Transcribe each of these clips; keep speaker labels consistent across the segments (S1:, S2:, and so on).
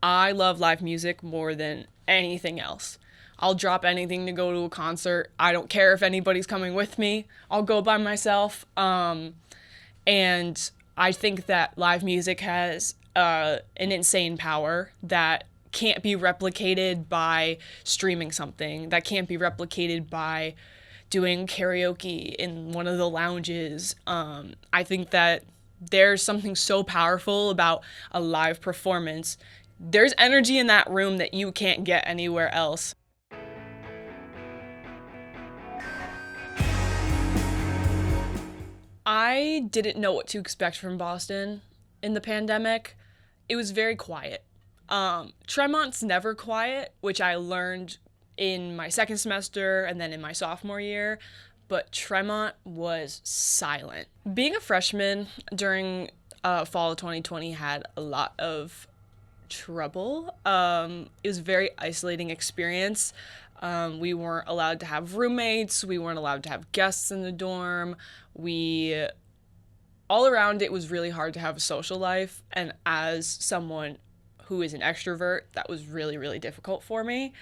S1: I love live music more than anything else. I'll drop anything to go to a concert. I don't care if anybody's coming with me. I'll go by myself. And I think that live music has an insane power that can't be replicated by streaming something, that can't be replicated by doing karaoke in one of the lounges. I think that there's something so powerful about a live performance. There's energy in that room that you can't get anywhere else. I didn't know what to expect from Boston in the pandemic. It was very quiet. Tremont's never quiet, which I learned in my second semester and then in my sophomore year, but Tremont was silent. Being a freshman during fall of 2020 had a lot of trouble. It was a very isolating experience. We weren't allowed to have roommates. We weren't allowed to have guests in the dorm. All around, it was really hard to have a social life. And as someone who is an extrovert, that was really, really difficult for me.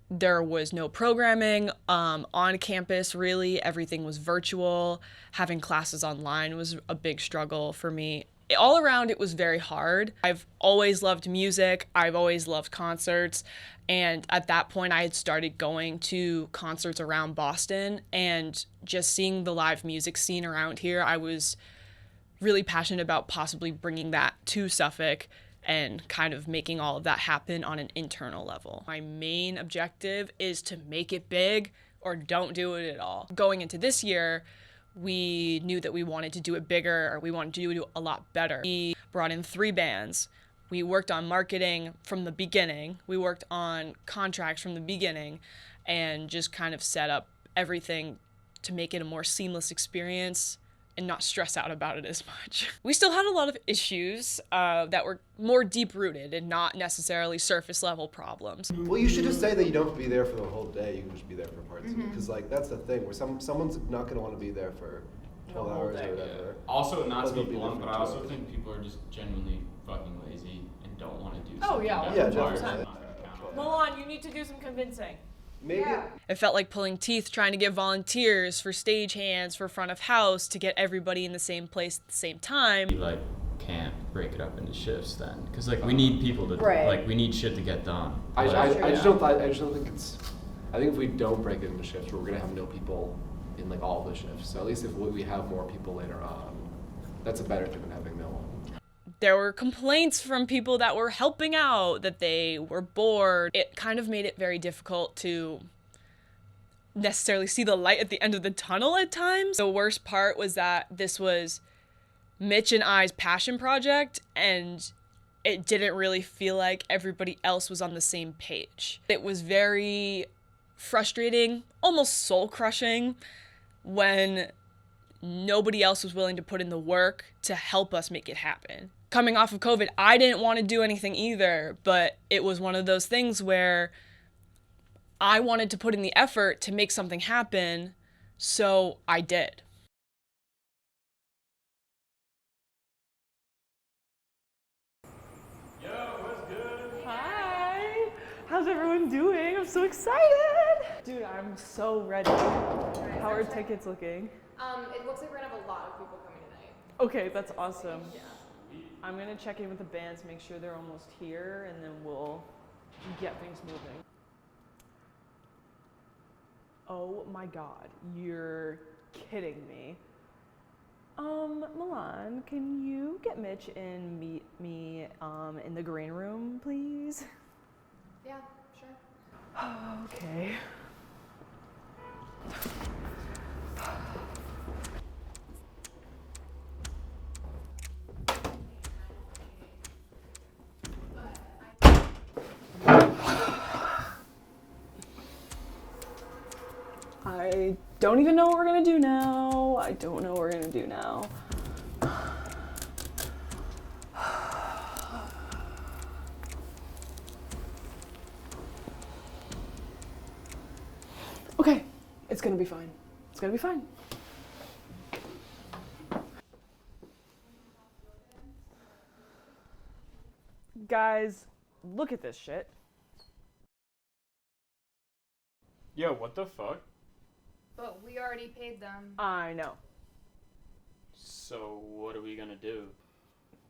S1: There was no programming on campus, really. Everything was virtual. Having classes online was a big struggle for me. All around, it was very hard. I've always loved music. I've always loved concerts. And at that point, I had started going to concerts around Boston and just seeing the live music scene around here. I was really passionate about possibly bringing that to Suffolk and kind of making all of that happen on an internal level. My main objective is to make it big or don't do it at all. Going into this year, we knew that we wanted to do it bigger, or we wanted to do it a lot better. We brought in 3 bands. We worked on marketing from the beginning. We worked on contracts from the beginning and just kind of set up everything to make it a more seamless experience and not stress out about it as much. We still had a lot of issues that were more deep-rooted and not necessarily surface-level problems.
S2: Well, you should just say that you don't have to be there for the whole day. You can just be there for parts of it, because like that's the thing where someone's not going to want to be there for 12 hours or whatever.
S3: Yeah. Also, not to be blunt, but I also think people are just genuinely fucking lazy and don't want to do something.
S4: Oh yeah,
S2: Yeah,
S4: 100%. Milan, you need to do some convincing.
S2: Maybe.
S4: Yeah.
S1: It felt like pulling teeth trying to get volunteers for stagehands, for front of house, to get everybody in the same place at the same time.
S3: You like can't break it up into shifts then, because like we need people to like we need shit to get done.
S2: I just don't think it's. I think if we don't break it into shifts, we're gonna have no people in like all the shifts. So at least if we have more people later on, that's a better thing than having no one.
S1: There were complaints from people that were helping out, that they were bored. It kind of made it very difficult to necessarily see the light at the end of the tunnel at times. The worst part was that this was Mitch and I's passion project, and it didn't really feel like everybody else was on the same page. It was very frustrating, almost soul-crushing, when nobody else was willing to put in the work to help us make it happen. Coming off of COVID, I didn't want to do anything either, but it was one of those things where I wanted to put in the effort to make something happen, so I did.
S4: Yo, what's good? Hi! How's everyone doing? I'm so excited! Dude, I'm so ready. How are tickets looking?
S5: It looks like we're gonna have a lot of people coming tonight.
S4: Okay, that's awesome.
S5: Yeah.
S4: I'm gonna check in with the bands, make sure they're almost here, and then we'll get things moving. Oh my god, you're kidding me. Milan, can you get Mitch and meet me in the green room, please?
S5: Yeah, sure.
S4: Okay. I don't even know what we're gonna do now. I don't know what we're gonna do now. Okay, it's gonna be fine. It's gonna be fine. Guys, look at this shit.
S3: Yo, what the fuck?
S5: But we already paid them.
S4: I know.
S3: So what are we gonna do?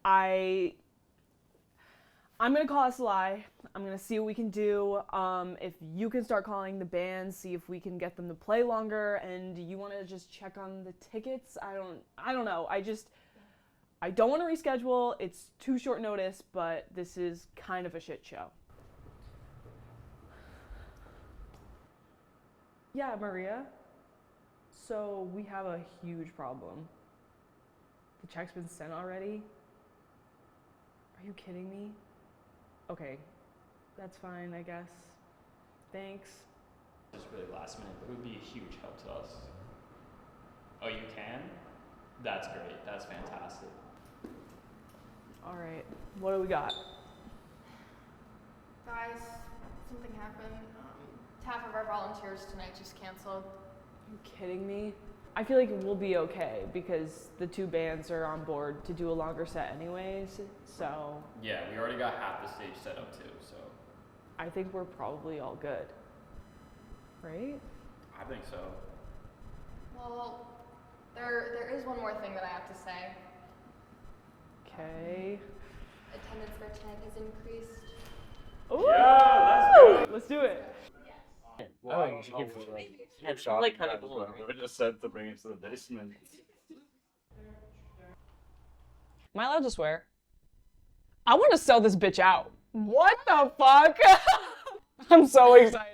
S4: I'm gonna call SLI. I'm gonna see what we can do. If you can start calling the band, see if we can get them to play longer, and you wanna just check on the tickets. I don't know. I don't wanna reschedule. It's too short notice, but this is kind of a shit show. Yeah, Maria. So we have a huge problem. The check's been sent already? Are you kidding me? Okay, that's fine, I guess. Thanks.
S3: Just really last minute, but it would be a huge help to us. Oh, you can? That's great. That's fantastic.
S4: All right, what do we got?
S5: Guys, something happened. Half of our volunteers tonight just canceled.
S4: Are you kidding me? I feel like we'll be okay because the two bands are on board to do a longer set anyways, so
S3: Yeah, we already got half the stage set up too, so
S4: I think we're probably all good. Right?
S3: I think so.
S5: Well, there is one more thing that I have to say.
S4: Okay.
S5: Attendance at our tent has increased.
S4: Ooh!
S3: Yeah, let's go.
S4: Let's do it.
S6: Well, you should give it like kind of balloon. We just said to bring it to the basement.
S1: Am I allowed to swear? I want to sell this bitch out. What the fuck? I'm so excited.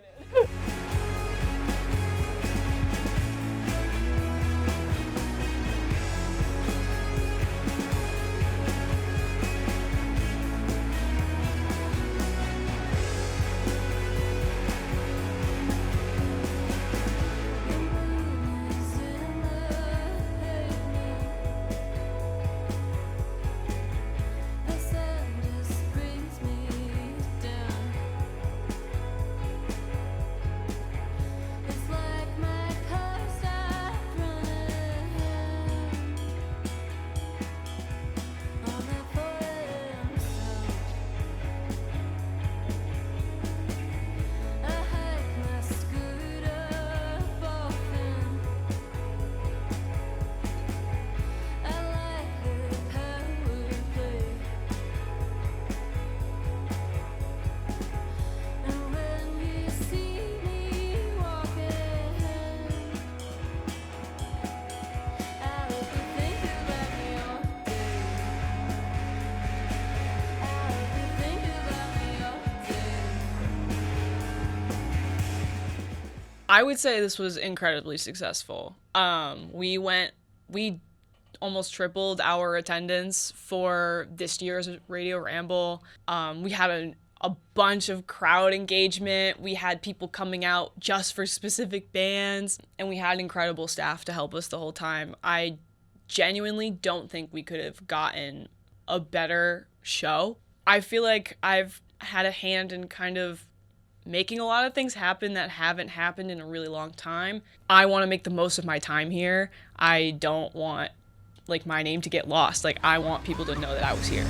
S1: I would say this was incredibly successful. We almost tripled our attendance for this year's Radio Ramble. We had a bunch of crowd engagement. We had people coming out just for specific bands, and we had incredible staff to help us the whole time. I genuinely don't think we could have gotten a better show. I feel like I've had a hand in kind of making a lot of things happen that haven't happened in a really long time. I want to make the most of my time here. I don't want my name to get lost. I want people to know that I was here.